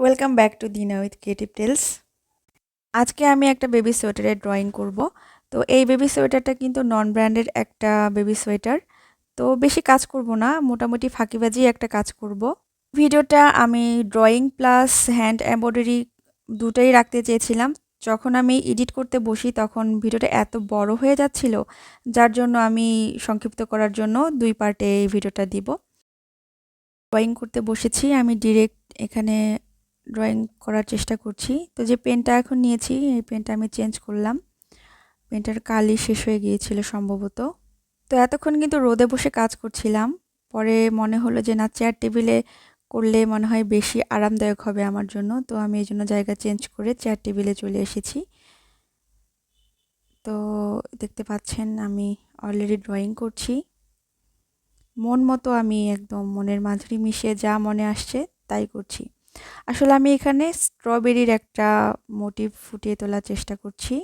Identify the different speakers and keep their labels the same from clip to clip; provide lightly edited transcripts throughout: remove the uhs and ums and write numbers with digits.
Speaker 1: Welcome back to দিনা with creative tales. আজকে আমি একটা বেবি সোয়েটারের ড্রয়িং করব। তো এই বেবি সোয়েটারটা কিন্তু নন ব্র্যান্ডের একটা বেবি সোয়েটার। তো বেশি কাজ করব না, মোটামুটি ফাঁকিবাজি একটা কাজ করব। ভিডিওটা আমি ড্রয়িং প্লাস হ্যান্ড এমব্রয়ডারি দুটোই রাখতে চেয়েছিলাম। যখন আমি এডিট করতে বসি তখন ভিডিওটা এত বড় হয়ে যাচ্ছিল, যার জন্য আমি সংক্ষিপ্ত করার জন্য দুই পার্টে এই ভিডিওটা দিব। ড্রয়িং করতে বসেছি, আমি ডিরেক্ট এখানে ড্রয়িং করার চেষ্টা করছি। তো যে পেনটা এখন নিয়েছি এই পেনটা আমি চেঞ্জ করলাম। পেনটার কালি শেষ হয়ে গিয়েছিল সম্ভবত। তো এতক্ষণ কিন্তু রোদে বসে কাজ করছিলাম। পরে মনে হলো যে না, চেয়ার টেবিলে করলে মনে হয় বেশি আরামদায়ক হবে আমার জন্য। তো আমি এই জন্য জায়গা চেঞ্জ করে চেয়ার টেবিলে চলে এসেছি। তো দেখতে পাচ্ছেন আমি অলরেডি ড্রয়িং করছি। মন মতো আমি একদম মনের মাঝারি মিশিয়ে যা মনে আসছে তাই করছি। আসলে আমি এখানে স্ট্রবেরির একটা মোটিভ ফুটিয়ে তোলার চেষ্টা করছি।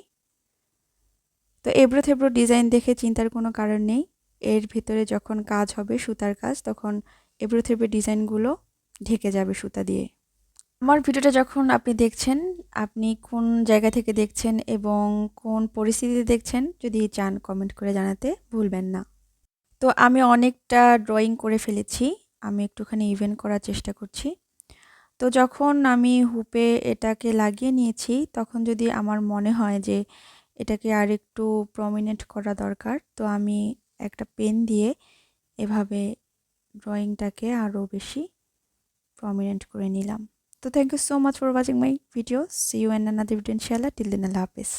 Speaker 1: তো এবড়ো থেবড়ো ডিজাইন দেখে চিন্তার কোনো কারণ নেই। এর ভিতরে যখন কাজ হবে সুতার কাজ, তখন এবড়ো থেবড়ো ডিজাইনগুলো ঢেকে যাবে সুতা দিয়ে। আমার ভিডিওটা যখন আপনি দেখছেন, আপনি কোন জায়গা থেকে দেখছেন এবং কোন পরিস্থিতিতে দেখছেন যদি চান কমেন্ট করে জানাতে ভুলবেন না। তো আমি অনেকটা ড্রয়িং করে ফেলেছি। আমি একটুখানি ইভেন্ট করার চেষ্টা করছি। তো যখন আমি হুপে এটাকে লাগিয়ে নিয়েছি, তখন যদি আমার মনে হয় যে এটাকে আরেকটু প্রমিনেন্ট করা দরকার, তো আমি একটা পেন দিয়ে এভাবে ড্রয়িংটাকে আরও বেশি প্রমিনেন্ট করে নিলাম। তো thank you so much for watching my video. See you in another video ইনশাআল্লাহ। টিল দেন আল্লাহ হাফেজ।